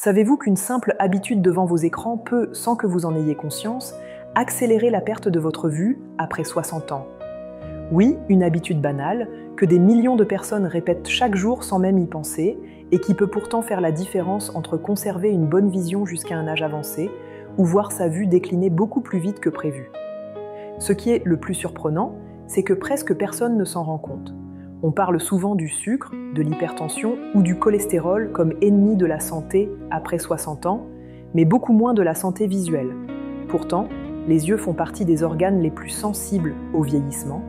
Savez-vous qu'une simple habitude devant vos écrans peut, sans que vous en ayez conscience, accélérer la perte de votre vue après 60 ans? Oui, une habitude banale, que des millions de personnes répètent chaque jour sans même y penser, et qui peut pourtant faire la différence entre conserver une bonne vision jusqu'à un âge avancé, ou voir sa vue décliner beaucoup plus vite que prévu. Ce qui est le plus surprenant, c'est que presque personne ne s'en rend compte. On parle souvent du sucre, de l'hypertension ou du cholestérol comme ennemis de la santé après 60 ans, mais beaucoup moins de la santé visuelle. Pourtant, les yeux font partie des organes les plus sensibles au vieillissement,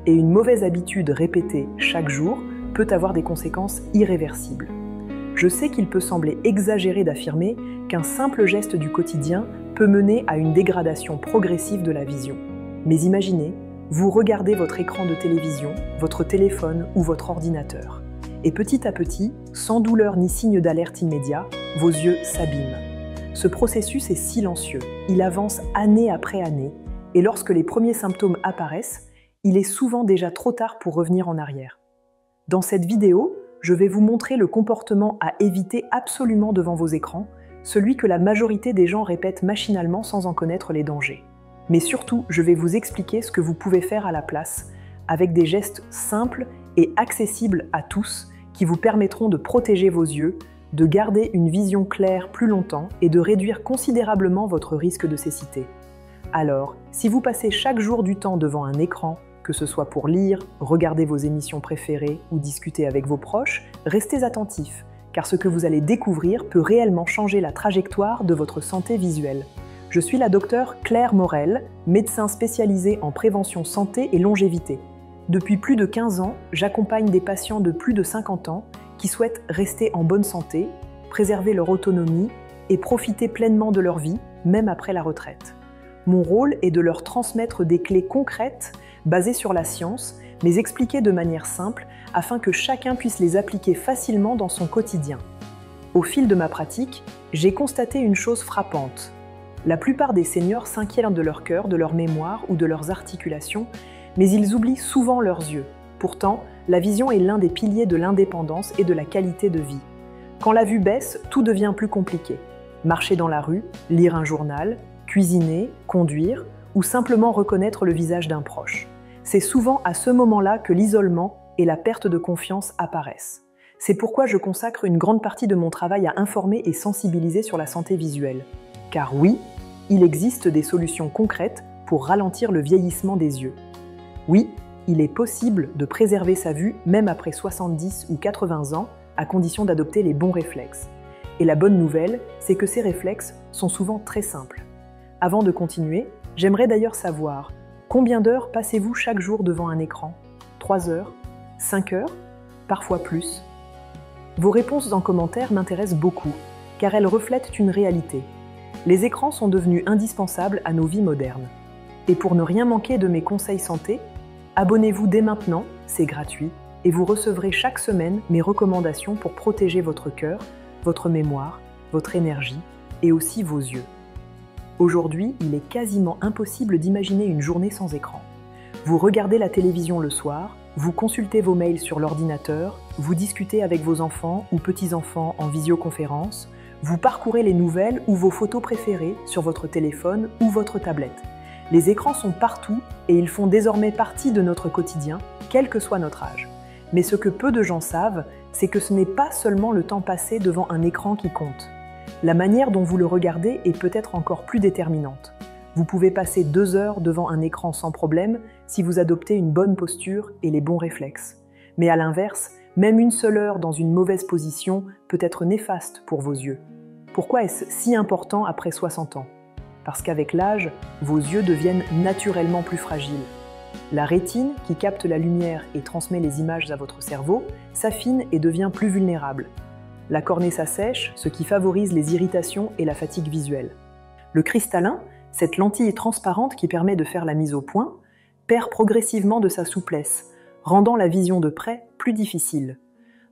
et une mauvaise habitude répétée chaque jour peut avoir des conséquences irréversibles. Je sais qu'il peut sembler exagéré d'affirmer qu'un simple geste du quotidien peut mener à une dégradation progressive de la vision. Mais imaginez, vous regardez votre écran de télévision, votre téléphone ou votre ordinateur. Et petit à petit, sans douleur ni signe d'alerte immédiat, vos yeux s'abîment. Ce processus est silencieux, il avance année après année, et lorsque les premiers symptômes apparaissent, il est souvent déjà trop tard pour revenir en arrière. Dans cette vidéo, je vais vous montrer le comportement à éviter absolument devant vos écrans, celui que la majorité des gens répètent machinalement sans en connaître les dangers. Mais surtout, je vais vous expliquer ce que vous pouvez faire à la place, avec des gestes simples et accessibles à tous qui vous permettront de protéger vos yeux, de garder une vision claire plus longtemps et de réduire considérablement votre risque de cécité. Alors, si vous passez chaque jour du temps devant un écran, que ce soit pour lire, regarder vos émissions préférées ou discuter avec vos proches, restez attentifs, car ce que vous allez découvrir peut réellement changer la trajectoire de votre santé visuelle. Je suis la docteure Claire Morel, médecin spécialisée en prévention santé et longévité. Depuis plus de 15 ans, j'accompagne des patients de plus de 50 ans qui souhaitent rester en bonne santé, préserver leur autonomie et profiter pleinement de leur vie, même après la retraite. Mon rôle est de leur transmettre des clés concrètes basées sur la science, mais expliquées de manière simple afin que chacun puisse les appliquer facilement dans son quotidien. Au fil de ma pratique, j'ai constaté une chose frappante. La plupart des seniors s'inquiètent de leur cœur, de leur mémoire ou de leurs articulations, mais ils oublient souvent leurs yeux. Pourtant, la vision est l'un des piliers de l'indépendance et de la qualité de vie. Quand la vue baisse, tout devient plus compliqué. Marcher dans la rue, lire un journal, cuisiner, conduire ou simplement reconnaître le visage d'un proche. C'est souvent à ce moment-là que l'isolement et la perte de confiance apparaissent. C'est pourquoi je consacre une grande partie de mon travail à informer et sensibiliser sur la santé visuelle. Car oui, il existe des solutions concrètes pour ralentir le vieillissement des yeux. Oui, il est possible de préserver sa vue même après 70 ou 80 ans, à condition d'adopter les bons réflexes. Et la bonne nouvelle, c'est que ces réflexes sont souvent très simples. Avant de continuer, j'aimerais d'ailleurs savoir combien d'heures passez-vous chaque jour devant un écran? 3 heures? 5 heures? Parfois plus? Vos réponses en commentaire m'intéressent beaucoup, car elles reflètent une réalité. Les écrans sont devenus indispensables à nos vies modernes. Et pour ne rien manquer de mes conseils santé, abonnez-vous dès maintenant, c'est gratuit, et vous recevrez chaque semaine mes recommandations pour protéger votre cœur, votre mémoire, votre énergie et aussi vos yeux. Aujourd'hui, il est quasiment impossible d'imaginer une journée sans écran. Vous regardez la télévision le soir, vous consultez vos mails sur l'ordinateur, vous discutez avec vos enfants ou petits-enfants en visioconférence, vous parcourez les nouvelles ou vos photos préférées sur votre téléphone ou votre tablette. Les écrans sont partout et ils font désormais partie de notre quotidien, quel que soit notre âge. Mais ce que peu de gens savent, c'est que ce n'est pas seulement le temps passé devant un écran qui compte. La manière dont vous le regardez est peut-être encore plus déterminante. Vous pouvez passer 2 heures devant un écran sans problème si vous adoptez une bonne posture et les bons réflexes. Mais à l'inverse, même une seule heure dans une mauvaise position peut être néfaste pour vos yeux. Pourquoi est-ce si important après 60 ans? Parce qu'avec l'âge, vos yeux deviennent naturellement plus fragiles. La rétine, qui capte la lumière et transmet les images à votre cerveau, s'affine et devient plus vulnérable. La cornée s'assèche, ce qui favorise les irritations et la fatigue visuelle. Le cristallin, cette lentille transparente qui permet de faire la mise au point, perd progressivement de sa souplesse, rendant la vision de près plus difficile.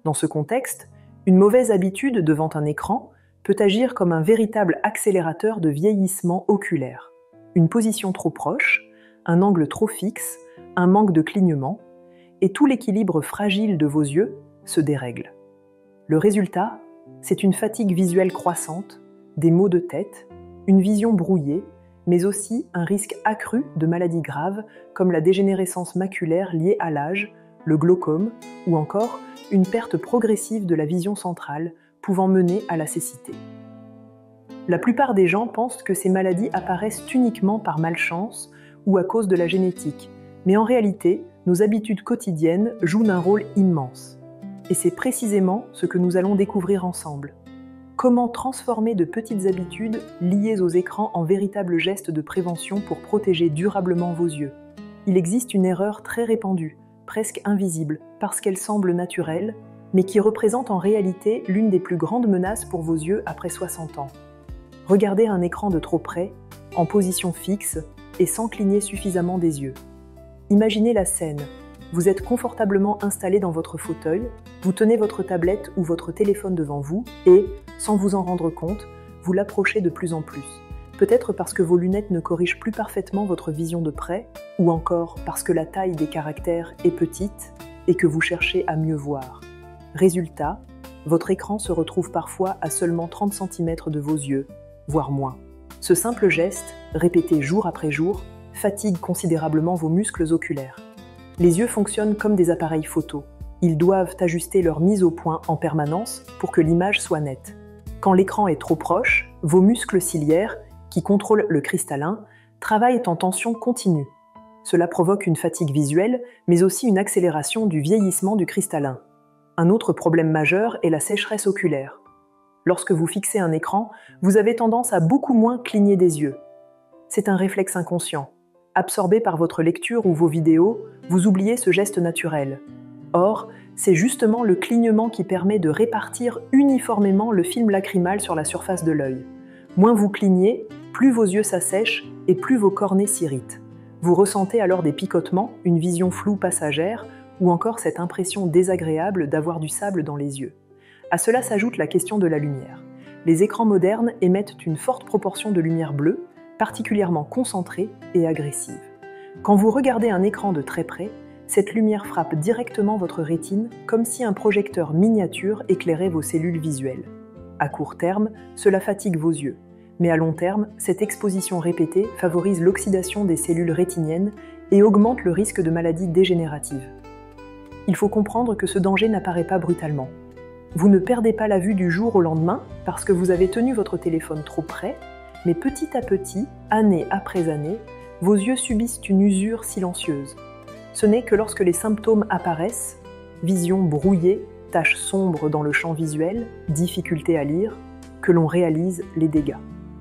Dans ce contexte, une mauvaise habitude devant un écran peut agir comme un véritable accélérateur de vieillissement oculaire. Une position trop proche, un angle trop fixe, un manque de clignement, et tout l'équilibre fragile de vos yeux se dérègle. Le résultat, C'est une fatigue visuelle croissante, des maux de tête, une vision brouillée, mais aussi un risque accru de maladies graves comme la dégénérescence maculaire liée à l'âge, le glaucome ou encore une perte progressive de la vision centrale pouvant mener à la cécité. La plupart des gens pensent que ces maladies apparaissent uniquement par malchance ou à cause de la génétique, mais en réalité, nos habitudes quotidiennes jouent un rôle immense. Et c'est précisément ce que nous allons découvrir ensemble. Comment transformer de petites habitudes liées aux écrans en véritables gestes de prévention pour protéger durablement vos yeux. Il existe une erreur très répandue, presque invisible, parce qu'elle semble naturelle, mais qui représente en réalité l'une des plus grandes menaces pour vos yeux après 60 ans. Regardez un écran de trop près, en position fixe et sans cligner suffisamment des yeux. Imaginez la scène. Vous êtes confortablement installé dans votre fauteuil, vous tenez votre tablette ou votre téléphone devant vous et, sans vous en rendre compte, vous l'approchez de plus en plus. Peut-être parce que vos lunettes ne corrigent plus parfaitement votre vision de près, ou encore parce que la taille des caractères est petite et que vous cherchez à mieux voir. Résultat, votre écran se retrouve parfois à seulement 30 cm de vos yeux, voire moins. Ce simple geste, répété jour après jour, fatigue considérablement vos muscles oculaires. Les yeux fonctionnent comme des appareils photo. Ils doivent ajuster leur mise au point en permanence pour que l'image soit nette. Quand l'écran est trop proche, vos muscles ciliaires, qui contrôlent le cristallin, travaillent en tension continue. Cela provoque une fatigue visuelle, mais aussi une accélération du vieillissement du cristallin. Un autre problème majeur est la sécheresse oculaire. Lorsque vous fixez un écran, vous avez tendance à beaucoup moins cligner des yeux. C'est un réflexe inconscient. Absorbé par votre lecture ou vos vidéos, vous oubliez ce geste naturel. Or, c'est justement le clignement qui permet de répartir uniformément le film lacrymal sur la surface de l'œil. Moins vous clignez, plus vos yeux s'assèchent et plus vos cornées s'irritent. Vous ressentez alors des picotements, une vision floue passagère ou encore cette impression désagréable d'avoir du sable dans les yeux. À cela s'ajoute la question de la lumière. Les écrans modernes émettent une forte proportion de lumière bleue, particulièrement concentrée et agressive. Quand vous regardez un écran de très près, cette lumière frappe directement votre rétine comme si un projecteur miniature éclairait vos cellules visuelles. À court terme, cela fatigue vos yeux, mais à long terme, cette exposition répétée favorise l'oxydation des cellules rétiniennes et augmente le risque de maladies dégénératives. Il faut comprendre que ce danger n'apparaît pas brutalement. Vous ne perdez pas la vue du jour au lendemain parce que vous avez tenu votre téléphone trop près, mais petit à petit, année après année, vos yeux subissent une usure silencieuse. Ce n'est que lorsque les symptômes apparaissent, vision brouillée, taches sombres dans le champ visuel, difficulté à lire, que l'on réalise les dégâts.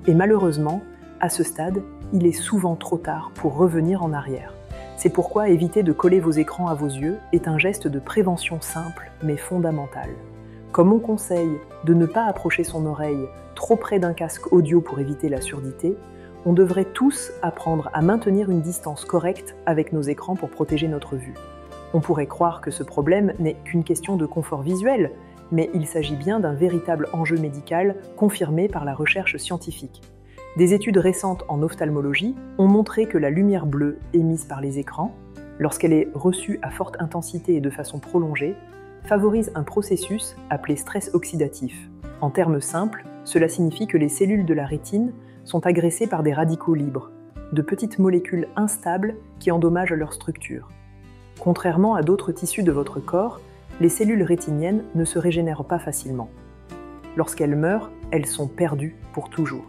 Et malheureusement, à ce stade, il est souvent trop tard pour revenir en arrière. C'est pourquoi éviter de coller vos écrans à vos yeux est un geste de prévention simple mais fondamental. Comme on conseille de ne pas approcher son oreille trop près d'un casque audio pour éviter la surdité, on devrait tous apprendre à maintenir une distance correcte avec nos écrans pour protéger notre vue. On pourrait croire que ce problème n'est qu'une question de confort visuel, mais il s'agit bien d'un véritable enjeu médical confirmé par la recherche scientifique. Des études récentes en ophtalmologie ont montré que la lumière bleue émise par les écrans, lorsqu'elle est reçue à forte intensité et de façon prolongée, favorise un processus appelé stress oxydatif. En termes simples, cela signifie que les cellules de la rétine sont agressées par des radicaux libres, de petites molécules instables qui endommagent leur structure. Contrairement à d'autres tissus de votre corps, les cellules rétiniennes ne se régénèrent pas facilement. Lorsqu'elles meurent, elles sont perdues pour toujours.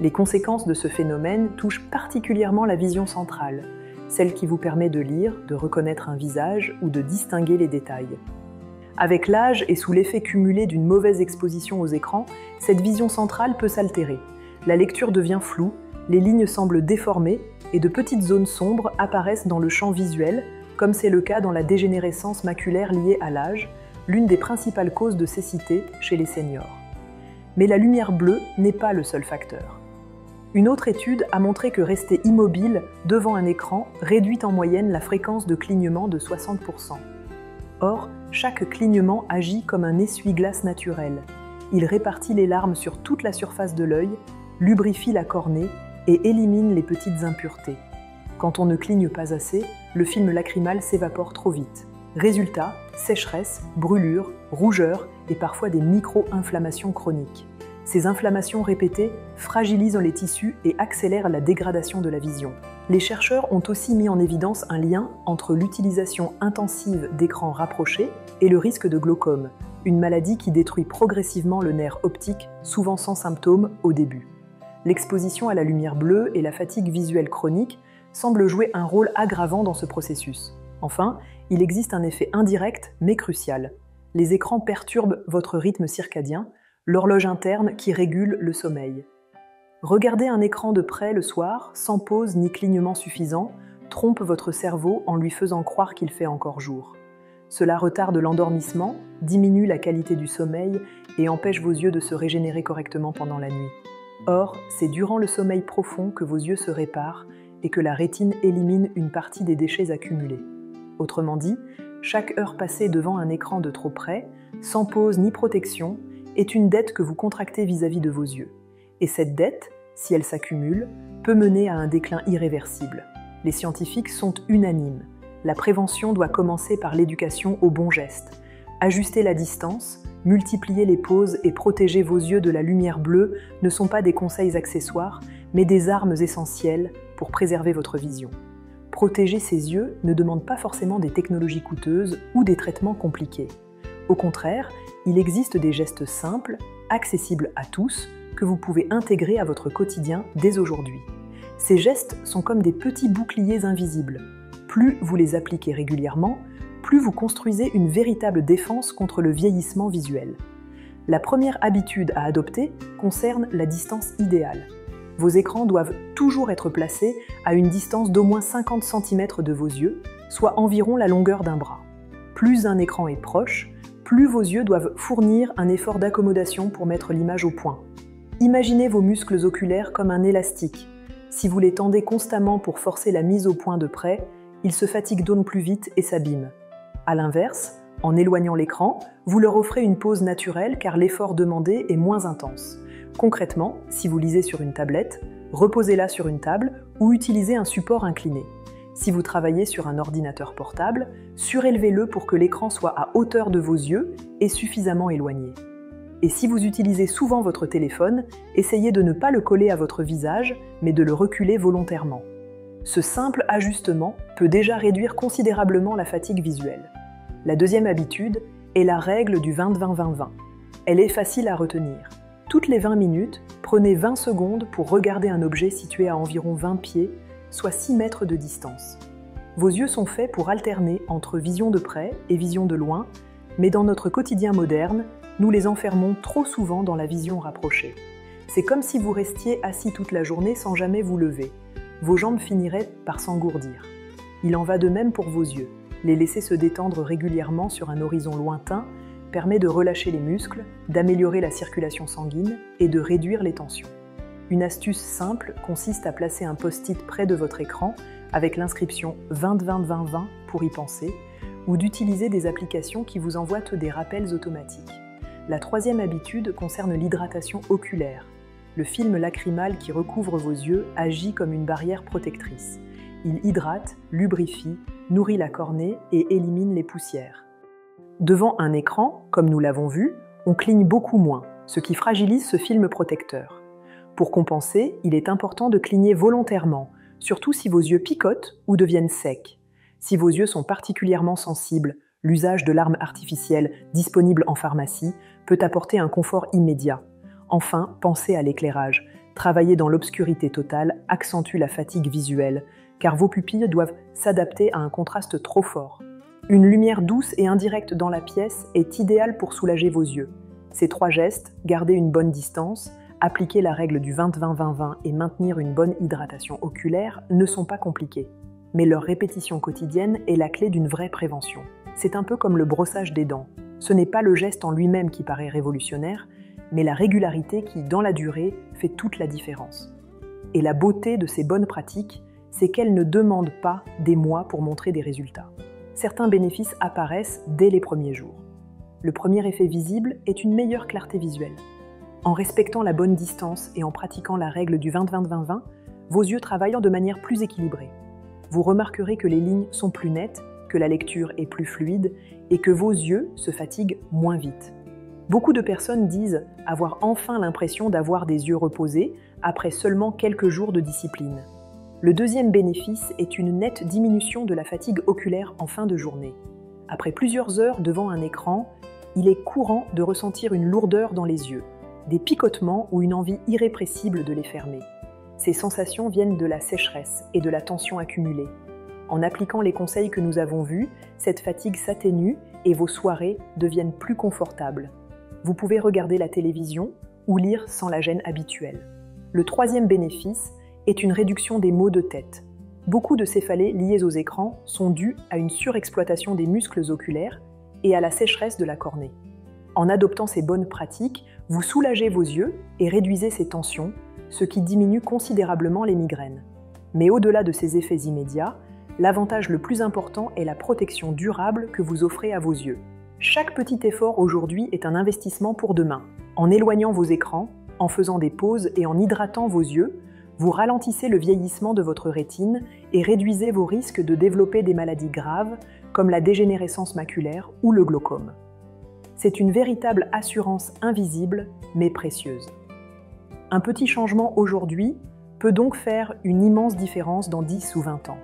Les conséquences de ce phénomène touchent particulièrement la vision centrale, celle qui vous permet de lire, de reconnaître un visage ou de distinguer les détails. Avec l'âge et sous l'effet cumulé d'une mauvaise exposition aux écrans, cette vision centrale peut s'altérer. La lecture devient floue, les lignes semblent déformées et de petites zones sombres apparaissent dans le champ visuel, comme c'est le cas dans la dégénérescence maculaire liée à l'âge, l'une des principales causes de cécité chez les seniors. Mais la lumière bleue n'est pas le seul facteur. Une autre étude a montré que rester immobile devant un écran réduit en moyenne la fréquence de clignement de 60%. Or, chaque clignement agit comme un essuie-glace naturel. Il répartit les larmes sur toute la surface de l'œil, lubrifie la cornée et élimine les petites impuretés. Quand on ne cligne pas assez, le film lacrymal s'évapore trop vite. Résultat, sécheresse, brûlures, rougeurs et parfois des micro-inflammations chroniques. Ces inflammations répétées fragilisent les tissus et accélèrent la dégradation de la vision. Les chercheurs ont aussi mis en évidence un lien entre l'utilisation intensive d'écrans rapprochés et le risque de glaucome, une maladie qui détruit progressivement le nerf optique, souvent sans symptômes au début. L'exposition à la lumière bleue et la fatigue visuelle chronique semblent jouer un rôle aggravant dans ce processus. Enfin, il existe un effet indirect mais crucial. Les écrans perturbent votre rythme circadien, l'horloge interne qui régule le sommeil. Regarder un écran de près le soir, sans pause ni clignement suffisant, trompe votre cerveau en lui faisant croire qu'il fait encore jour. Cela retarde l'endormissement, diminue la qualité du sommeil et empêche vos yeux de se régénérer correctement pendant la nuit. Or, c'est durant le sommeil profond que vos yeux se réparent et que la rétine élimine une partie des déchets accumulés. Autrement dit, chaque heure passée devant un écran de trop près, sans pause ni protection, est une dette que vous contractez vis-à-vis de vos yeux. Et cette dette, si elle s'accumule, peut mener à un déclin irréversible. Les scientifiques sont unanimes. La prévention doit commencer par l'éducation aux bons gestes. Ajuster la distance, multiplier les pauses et protéger vos yeux de la lumière bleue ne sont pas des conseils accessoires, mais des armes essentielles pour préserver votre vision. Protéger ses yeux ne demande pas forcément des technologies coûteuses ou des traitements compliqués. Au contraire, il existe des gestes simples, accessibles à tous, que vous pouvez intégrer à votre quotidien dès aujourd'hui. Ces gestes sont comme des petits boucliers invisibles. Plus vous les appliquez régulièrement, plus vous construisez une véritable défense contre le vieillissement visuel. La première habitude à adopter concerne la distance idéale. Vos écrans doivent toujours être placés à une distance d'au moins 50 cm de vos yeux, soit environ la longueur d'un bras. Plus un écran est proche, plus vos yeux doivent fournir un effort d'accommodation pour mettre l'image au point. Imaginez vos muscles oculaires comme un élastique. Si vous les tendez constamment pour forcer la mise au point de près, ils se fatiguent d'autant plus vite et s'abîment. A l'inverse, en éloignant l'écran, vous leur offrez une pause naturelle car l'effort demandé est moins intense. Concrètement, si vous lisez sur une tablette, reposez-la sur une table ou utilisez un support incliné. Si vous travaillez sur un ordinateur portable, surélevez-le pour que l'écran soit à hauteur de vos yeux et suffisamment éloigné. Et si vous utilisez souvent votre téléphone, essayez de ne pas le coller à votre visage, mais de le reculer volontairement. Ce simple ajustement peut déjà réduire considérablement la fatigue visuelle. La deuxième habitude est la règle du 20-20-20-20. Elle est facile à retenir. Toutes les 20 minutes, prenez 20 secondes pour regarder un objet situé à environ 20 pieds, soit 6 mètres de distance. Vos yeux sont faits pour alterner entre vision de près et vision de loin, mais dans notre quotidien moderne, nous les enfermons trop souvent dans la vision rapprochée. C'est comme si vous restiez assis toute la journée sans jamais vous lever. Vos jambes finiraient par s'engourdir. Il en va de même pour vos yeux. Les laisser se détendre régulièrement sur un horizon lointain permet de relâcher les muscles, d'améliorer la circulation sanguine et de réduire les tensions. Une astuce simple consiste à placer un post-it près de votre écran avec l'inscription 20-20-20-20 pour y penser, ou d'utiliser des applications qui vous envoient des rappels automatiques. La troisième habitude concerne l'hydratation oculaire. Le film lacrymal qui recouvre vos yeux agit comme une barrière protectrice. Il hydrate, lubrifie, nourrit la cornée et élimine les poussières. Devant un écran, comme nous l'avons vu, on cligne beaucoup moins, ce qui fragilise ce film protecteur. Pour compenser, il est important de cligner volontairement, surtout si vos yeux picotent ou deviennent secs. Si vos yeux sont particulièrement sensibles, l'usage de larmes artificielles disponibles en pharmacie peut apporter un confort immédiat. Enfin, pensez à l'éclairage. Travailler dans l'obscurité totale accentue la fatigue visuelle, car vos pupilles doivent s'adapter à un contraste trop fort. Une lumière douce et indirecte dans la pièce est idéale pour soulager vos yeux. Ces 3 gestes, garder une bonne distance, appliquer la règle du 20-20-20-20 et maintenir une bonne hydratation oculaire ne sont pas compliqués. Mais leur répétition quotidienne est la clé d'une vraie prévention. C'est un peu comme le brossage des dents. Ce n'est pas le geste en lui-même qui paraît révolutionnaire, mais la régularité qui, dans la durée, fait toute la différence. Et la beauté de ces bonnes pratiques, c'est qu'elles ne demandent pas des mois pour montrer des résultats. Certains bénéfices apparaissent dès les premiers jours. Le premier effet visible est une meilleure clarté visuelle. En respectant la bonne distance et en pratiquant la règle du 20-20-20-20, vos yeux travaillent de manière plus équilibrée. Vous remarquerez que les lignes sont plus nettes, que la lecture est plus fluide et que vos yeux se fatiguent moins vite. Beaucoup de personnes disent avoir enfin l'impression d'avoir des yeux reposés après seulement quelques jours de discipline. Le deuxième bénéfice est une nette diminution de la fatigue oculaire en fin de journée. Après plusieurs heures devant un écran, il est courant de ressentir une lourdeur dans les yeux, des picotements ou une envie irrépressible de les fermer. Ces sensations viennent de la sécheresse et de la tension accumulée. En appliquant les conseils que nous avons vus, cette fatigue s'atténue et vos soirées deviennent plus confortables. Vous pouvez regarder la télévision ou lire sans la gêne habituelle. Le troisième bénéfice est une réduction des maux de tête. Beaucoup de céphalées liées aux écrans sont dues à une surexploitation des muscles oculaires et à la sécheresse de la cornée. En adoptant ces bonnes pratiques, vous soulagez vos yeux et réduisez ces tensions, ce qui diminue considérablement les migraines. Mais au-delà de ces effets immédiats, l'avantage le plus important est la protection durable que vous offrez à vos yeux. Chaque petit effort aujourd'hui est un investissement pour demain. En éloignant vos écrans, en faisant des pauses et en hydratant vos yeux, vous ralentissez le vieillissement de votre rétine et réduisez vos risques de développer des maladies graves comme la dégénérescence maculaire ou le glaucome. C'est une véritable assurance invisible mais précieuse. Un petit changement aujourd'hui peut donc faire une immense différence dans 10 ou 20 ans.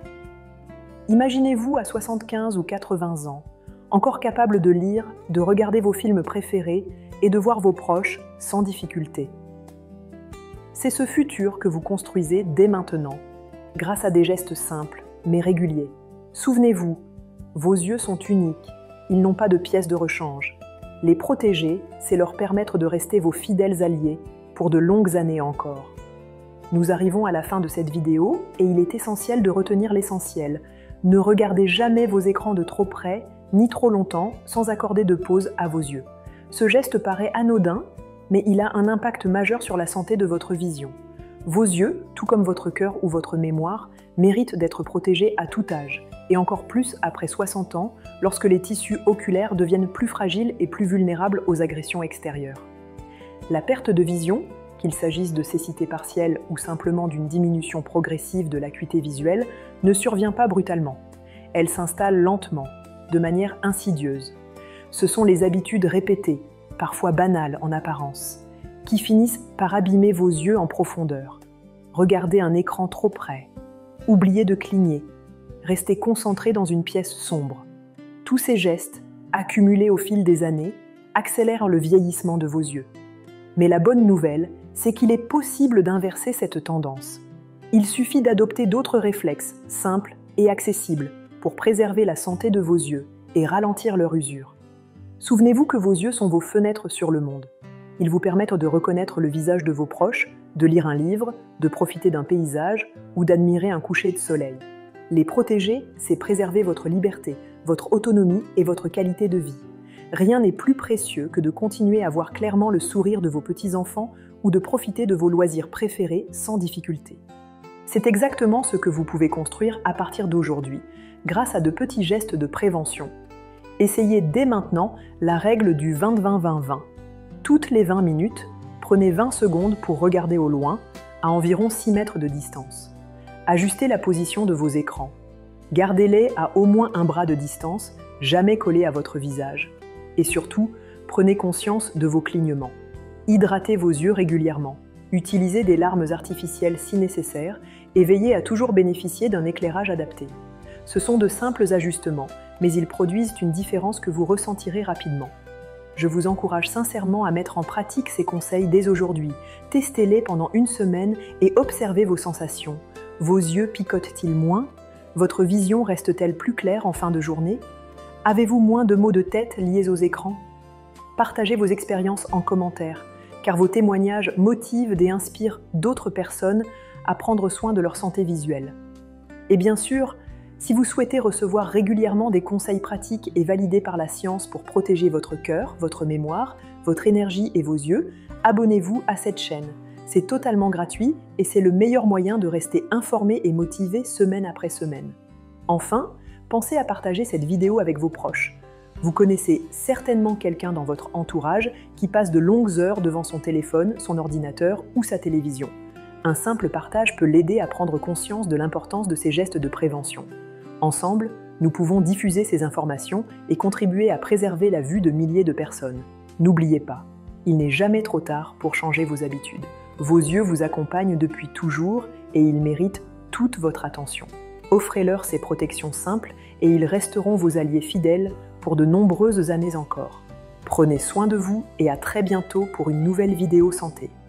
Imaginez-vous à 75 ou 80 ans, encore capable de lire, de regarder vos films préférés et de voir vos proches sans difficulté. C'est ce futur que vous construisez dès maintenant, grâce à des gestes simples, mais réguliers. Souvenez-vous, vos yeux sont uniques, ils n'ont pas de pièces de rechange. Les protéger, c'est leur permettre de rester vos fidèles alliés pour de longues années encore. Nous arrivons à la fin de cette vidéo et il est essentiel de retenir l'essentiel. Ne regardez jamais vos écrans de trop près, ni trop longtemps, sans accorder de pause à vos yeux. Ce geste paraît anodin, mais il a un impact majeur sur la santé de votre vision. Vos yeux, tout comme votre cœur ou votre mémoire, méritent d'être protégés à tout âge, et encore plus après 60 ans, lorsque les tissus oculaires deviennent plus fragiles et plus vulnérables aux agressions extérieures. La perte de vision, qu'il s'agisse de cécité partielle ou simplement d'une diminution progressive de l'acuité visuelle, ne survient pas brutalement. Elle s'installe lentement, de manière insidieuse. Ce sont les habitudes répétées, parfois banales en apparence, qui finissent par abîmer vos yeux en profondeur. Regardez un écran trop près, oubliez de cligner, restez concentré dans une pièce sombre. Tous ces gestes, accumulés au fil des années, accélèrent le vieillissement de vos yeux. Mais la bonne nouvelle, c'est qu'il est possible d'inverser cette tendance. Il suffit d'adopter d'autres réflexes, simples et accessibles, pour préserver la santé de vos yeux et ralentir leur usure. Souvenez-vous que vos yeux sont vos fenêtres sur le monde. Ils vous permettent de reconnaître le visage de vos proches, de lire un livre, de profiter d'un paysage ou d'admirer un coucher de soleil. Les protéger, c'est préserver votre liberté, votre autonomie et votre qualité de vie. Rien n'est plus précieux que de continuer à voir clairement le sourire de vos petits-enfants ou de profiter de vos loisirs préférés sans difficulté. C'est exactement ce que vous pouvez construire à partir d'aujourd'hui, grâce à de petits gestes de prévention. Essayez dès maintenant la règle du 20-20-20-20. Toutes les 20 minutes, prenez 20 secondes pour regarder au loin, à environ 6 mètres de distance. Ajustez la position de vos écrans. Gardez-les à au moins un bras de distance, jamais collés à votre visage. Et surtout, prenez conscience de vos clignements. Hydratez vos yeux régulièrement. Utilisez des larmes artificielles si nécessaire et veillez à toujours bénéficier d'un éclairage adapté. Ce sont de simples ajustements, mais ils produisent une différence que vous ressentirez rapidement. Je vous encourage sincèrement à mettre en pratique ces conseils dès aujourd'hui. Testez-les pendant une semaine et observez vos sensations. Vos yeux picotent-ils moins? Votre vision reste-t-elle plus claire en fin de journée? Avez-vous moins de maux de tête liés aux écrans? Partagez vos expériences en commentaire, car vos témoignages motivent et inspirent d'autres personnes à prendre soin de leur santé visuelle. Et bien sûr, si vous souhaitez recevoir régulièrement des conseils pratiques et validés par la science pour protéger votre cœur, votre mémoire, votre énergie et vos yeux, abonnez-vous à cette chaîne. C'est totalement gratuit et c'est le meilleur moyen de rester informé et motivé semaine après semaine. Enfin, pensez à partager cette vidéo avec vos proches. Vous connaissez certainement quelqu'un dans votre entourage qui passe de longues heures devant son téléphone, son ordinateur ou sa télévision. Un simple partage peut l'aider à prendre conscience de l'importance de ces gestes de prévention. Ensemble, Nous pouvons diffuser ces informations et contribuer à préserver la vue de milliers de personnes. N'oubliez pas, il n'est jamais trop tard pour changer vos habitudes. Vos yeux vous accompagnent depuis toujours et ils méritent toute votre attention. Offrez-leur ces protections simples et ils resteront vos alliés fidèles pour de nombreuses années encore. Prenez soin de vous et à très bientôt pour une nouvelle vidéo santé.